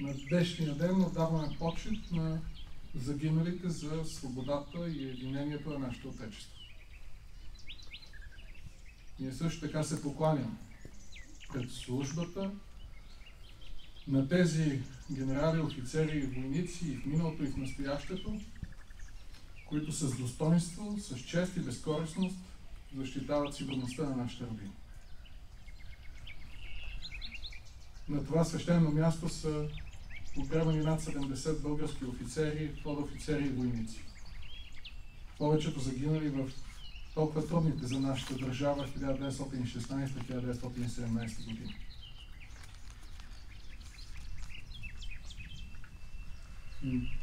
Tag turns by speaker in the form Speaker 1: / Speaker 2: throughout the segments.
Speaker 1: на днешния ден отдаваме почит на загиналите за свободата и единението на нашето Отечество. Ние също така се покланяме пред службата на тези генерали, офицери и войници и в миналото и в настоящето, които с достоинство, с чест и безкористност защитават сигурността на нашата родина. На това свещено място са погребани над 70 български офицери, подофицери и войници. Повечето загинали в толкова трудните за нашата държава 1916-1917 година.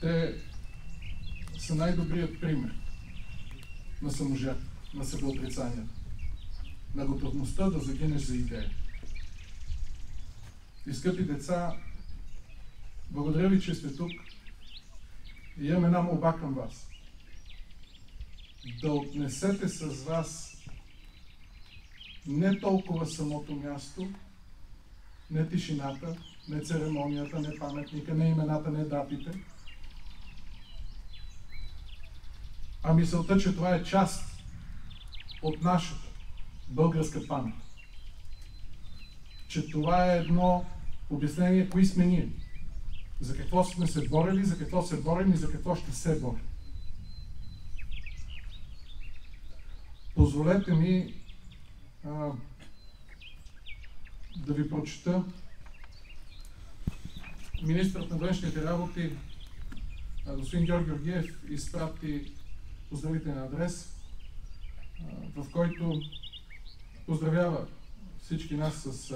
Speaker 1: Те са най-добрият пример на саможертва, на себеотрицанието, на готовността да загинеш за идея. И, скъпи деца, благодаря ви, че сте тук и имам една молба към вас. Да отнесете с вас не толкова самото място, не тишината, не церемонията, не паметника, не имената, не датите, а мисълта, че това е част от нашата българска памет. Че това е едно обяснение, кои сме ние. За какво сме се борили, за какво се борим и за какво ще се борим. Позволете ми да ви прочета. Министърът на външните работи, господин Георги Георгиев, изпрати поздравителен адрес, в който поздравява всички нас с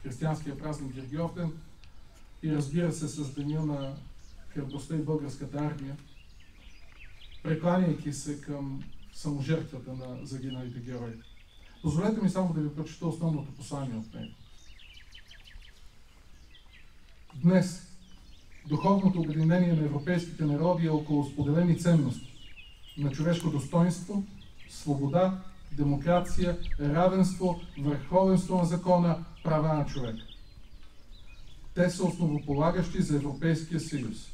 Speaker 1: християнския празник Гергьовден и, разбира се, с деня на храбростта и българската армия, прекланяйки се към саможертвата на загиналите герои. Позволете ми само да ви прочета основното послание от него. Днес духовното обединение на европейските народи е около споделени ценности на човешко достоинство, свобода, демокрация, равенство, върховенство на закона, права на човека. Те са основополагащи за Европейския съюз.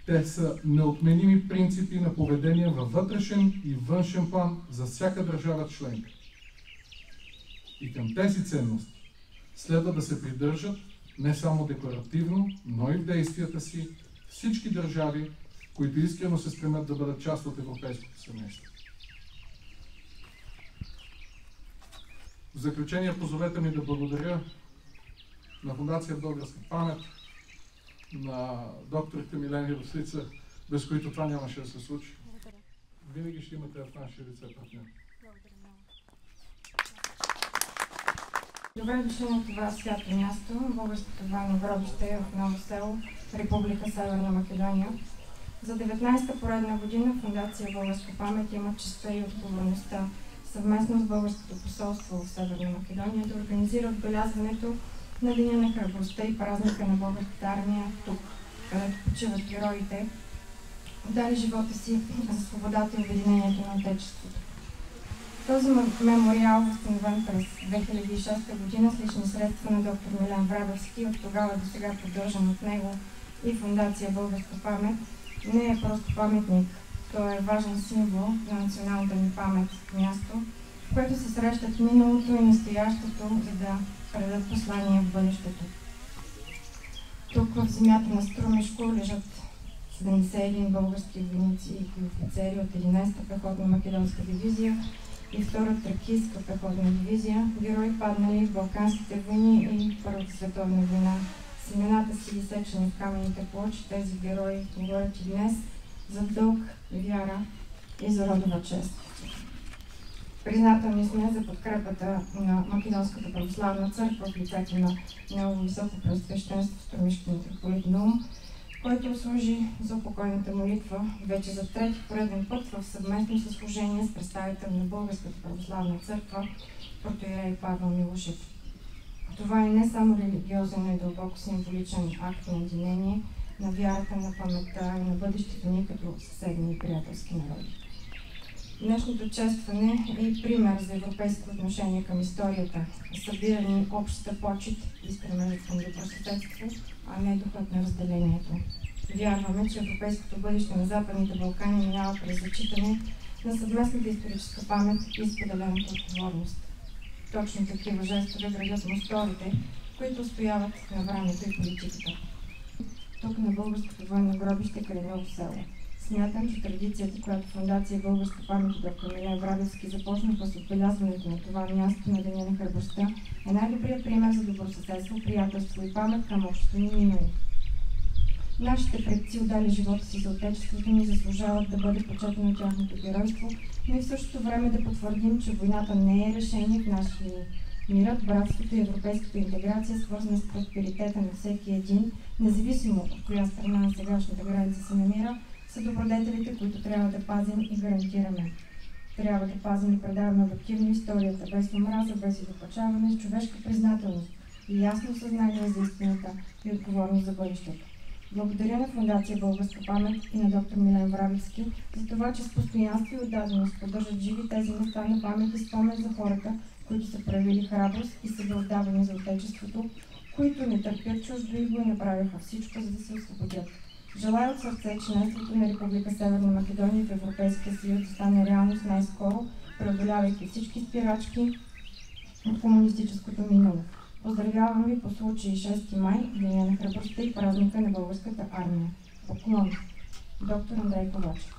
Speaker 1: Те са неотменими принципи на поведение във вътрешен и външен план за всяка държава членка. И към тези ценности следва да се придържат не само декларативно, но и в действията си всички държави, които искрено се стремят да бъдат част от европейското семейство. В заключение, позволете ми да благодаря на Фондация Българска памет, на докторите Милен и Рослица, без които това нямаше да се случи.
Speaker 2: Благодаря.
Speaker 1: Винаги ще имате в наши лице партньор.
Speaker 2: Благодаря много.
Speaker 3: Добре дошли на това свято място, българското военно гробище в Ново село, Република Северна Македония. За 19-та поредна година Фондация Българска памет има честта и отговорността съвместно с Българското посолство в Северна Македония да организира отбелязването на Деня на храбростта и празника на българската армия тук, където почиват героите, отдали живота си за свободата и обединението на Отечеството. Този мемориал, възстановен през 2006 година с лични средства на доктор Милен Врабевски, от тогава до сега поддържан от него и Фондация Българска памет, не е просто паметник. Той е важен символ на националната ни памет, място, в което се срещат миналото и настоящето, за да предадат послание в бъдещето. Тук в земята на Струмишко лежат 71 български войници и офицери от 11-та пехотна македонска дивизия и 2-та тракийска пехотна дивизия, герои паднали в Балканските войни и Първата световна война. С имената си изсечени в каменните плочи, тези герои говорят и днес за дълг, вяра и за родова чест. Признателни сме за подкрепата на Македонската православна църква в лицето на Негово високо преосвещенство Струмишки митрополит Наум, който служи за упокойната молитва вече за трети пореден път в съвместно съслужение с представител на Българската православна църква, протоиерей Павел Милушев. Това е не само религиозен, но и дълбоко символичен акт на единение, на вярата, на паметта и на бъдещето ни като съседни и приятелски народи. Днешното честване е и пример за европейско отношение към историята, събира ни общата почит и стремежът към добросъседство, а не духът на разделението. Вярваме, че европейското бъдеще на Западните Балкани минава през зачитане на съвместната историческа памет и споделената отговорност. Точно такива жестове градят мостовете, които устояват на времето и политиката. Тук на българското военно гробище край Ново село. Смятам, че традицията, която Фондация Българска памет и доктор Милен Врабевски започнаха с отбелязването на това място на Деня на храбростта, е най-добрият пример за добросъседство, приятелство и памет към общото ни минало. Нашите предци отдали живота си за отечеството ни, заслужават да бъде почетено тяхното геройство, но и в същото време да потвърдим, че войната не е решение в нашия ни. Мирът, братството и европейската интеграция, свързана с просперитета на всеки един, независимо от коя страна на сегашната граница се намира, са добродетелите, които трябва да пазим и гарантираме. Трябва да пазим и предаваме обективно историята, без омраза, без изопачаване, с човешка признателност и ясно съзнание за истината и отговорност за бъдещето. Благодаря на Фондация Българска памет и на доктор Милен Врабевски за това, че с постоянство и отдаденост поддържат живи тези места на памет и спомен за хората, които са проявили храброст и себеотдаване за отечеството, които не търпят чуждоиго и направиха всичко, за да се освободят. Желая от сърце членството на Република Северна Македония в Европейския съюз да стане реалност най-скоро, преодолявайки всички спирачки от комунистическото минало. Поздравявам ви по случай 6 май, Деня на храбростта и празника на Българската армия. Поклон. Доктор Андрей Ковачев.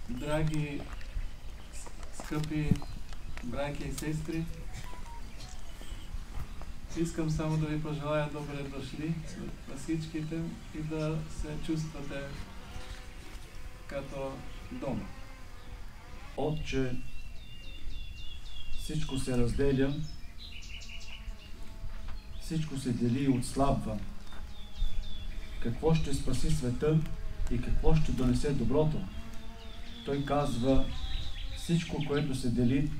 Speaker 2: Драги, скъпи братя и сестри, искам само да ви пожелая добре дошли на всичките и да се чувствате като дома.
Speaker 4: Отче, всичко се разделя, всичко се дели и отслабва. Какво ще спаси света и какво ще донесе доброто? Той казва, всичко, което се дели,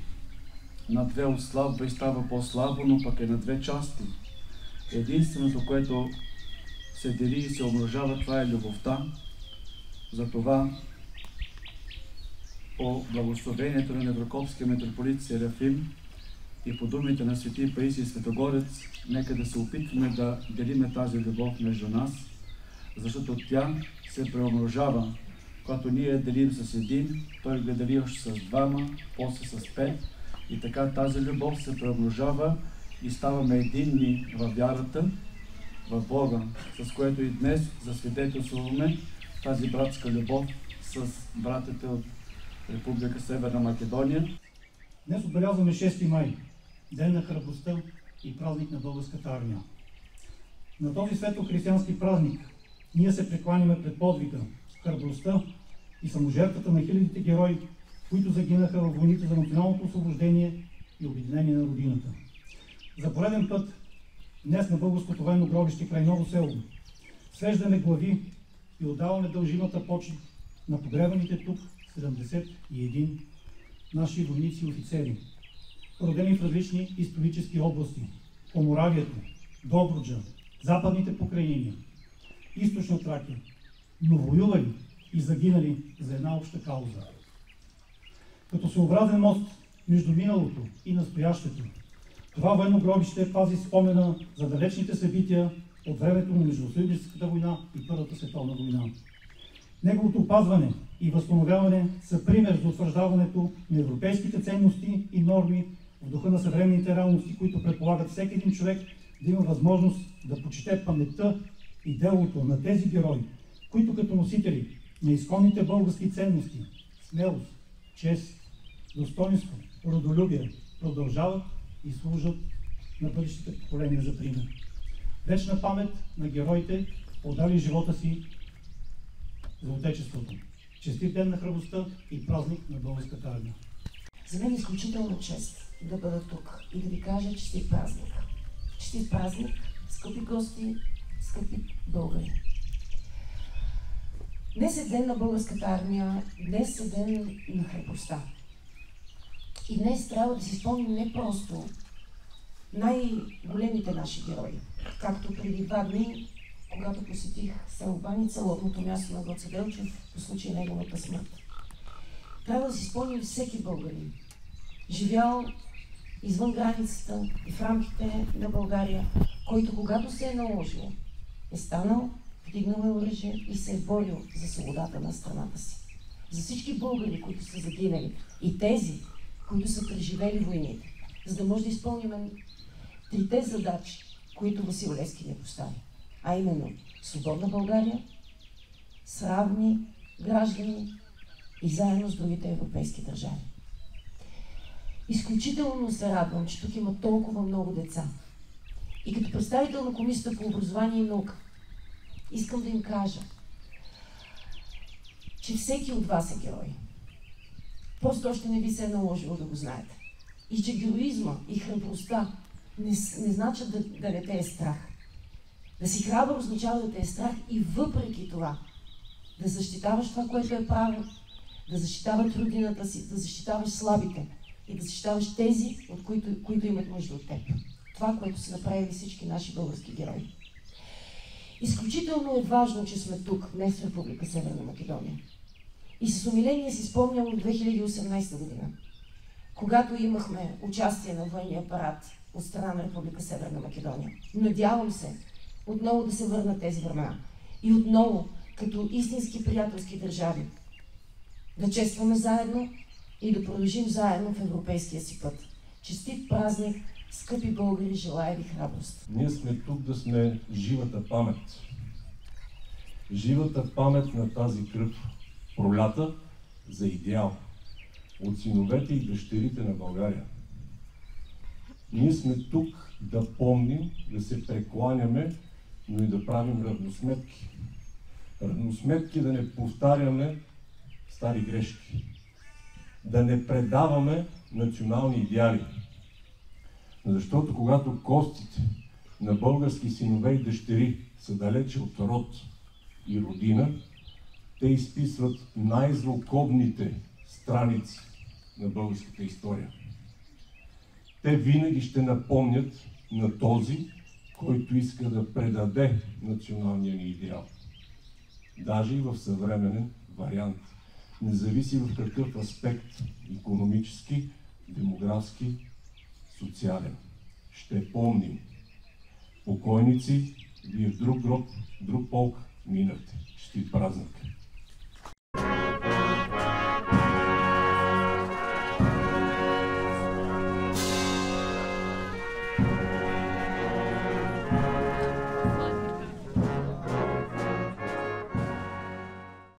Speaker 4: на две отслабва и става по-слабо, но пък е на две части. Единственото, което се дели и се умножава, това е любовта. Затова по благословението на Неврокопския митрополит Серафим и по думите на свети Паисий Светогорец, нека да се опитваме да делиме тази любов между нас, защото тя се преумножава. Когато ние делим с един, той го дели още с двама, после с 5. И така тази любов се преумножава и ставаме единни във вярата, в Бога, с което и днес засвидетелствуваме тази братска любов с братите от Република Северна Македония.
Speaker 5: Днес отбелязваме 6 май, Ден на храбростта и празник на Българската армия. На този светло-християнски празник ние се прекланяме пред подвига, храбростта и саможертвата на хилядите герои, които загинаха във войните за националното освобождение и обединение на родината. За пореден път, днес на българското военно гробище край Ново село, свеждаме глави и отдаваме дължимата почит на погребаните тук 71 наши войници и офицери, родени в различни исторически области: Поморавието, Добруджа, Западните покрайнини, Източна Тракия, но воювали и загинали за една обща кауза. Като своеобразен мост между миналото и настоящето, това военно гробище пази спомена за далечните събития от времето на Междусъюзническата война и Първата световна война. Неговото опазване и възстановяване са пример за утвърждаването на европейските ценности и норми в духа на съвременните реалности, които предполагат всеки един човек да има възможност да почете паметта и делото на тези герои, които като носители на изконните български ценности, смелост, чест, достоинство, родолюбие, продължават и служат на бъдещите поколения за пример. Вечна памет на героите, отдали живота си за отечеството. Честит ден на храбростта и празник на Българската армия.
Speaker 6: За мен е изключително чест да бъда тук и да ви кажа честит празник. Честит празник, скъпи гости, скъпи българи. Днес е ден на Българската армия, днес е ден на храбростта. И днес трябва да си спомним не просто най-големите наши герои, както преди 2 дни, когато посетих село Баница, лобното място на Гоце Делчев, по случай неговата смърт. трябва да си спомним всеки българин, живял извън границата и в рамките на България, който когато се е наложил, е станал, вдигнал е оръжие и се е борил за свободата на страната си. За всички българи, които са загинали и тези, които са преживели войните, за да може да изпълним трите задачи, които Васил Левски ни постави, а именно свободна България, с равни граждани и заедно с другите европейски държави. Изключително се радвам, че тук има толкова много деца. И като представител на Комисията по образование и наука, искам да им кажа, че всеки от вас е герой. Просто още не ви се е наложило да го знаете. И че героизма и храбростта не значат да не те е страх. Да си храбър означава да те е страх и въпреки това да защитаваш това, което е право, да защитаваш родината си, да защитаваш слабите и да защитаваш тези, от които имат нужда от теб. Това, което са направили всички наши български герои. Изключително е важно, че сме тук, днес в Република Северна Македония. И с умиление си спомням от 2018 година, когато имахме участие на военния апарат от страна на Република Северна Македония. Надявам се отново да се върнат тези времена и отново, като истински приятелски държави, да честваме заедно и да продължим заедно в европейския си път. Честит празник, скъпи българи, желая ви храброст.
Speaker 7: Ние сме тук да сме живата памет. Живата памет на тази кръв, пролята за идеал от синовете и дъщерите на България. Ние сме тук да помним, да се прекланяме, но и да правим равносметки. Равносметки да не повтаряме стари грешки. Да не предаваме национални идеали. Защото когато костите на български синове и дъщери са далече от род и родина, те изписват най-злокобните страници на българската история. Те винаги ще напомнят на този, който иска да предаде националния ни идеал. Даже и в съвременен вариант. Независи в какъв аспект – икономически, демографски, социален. Ще помним. Покойници, вие в друг гроб, друг полк минахте. Честит празник!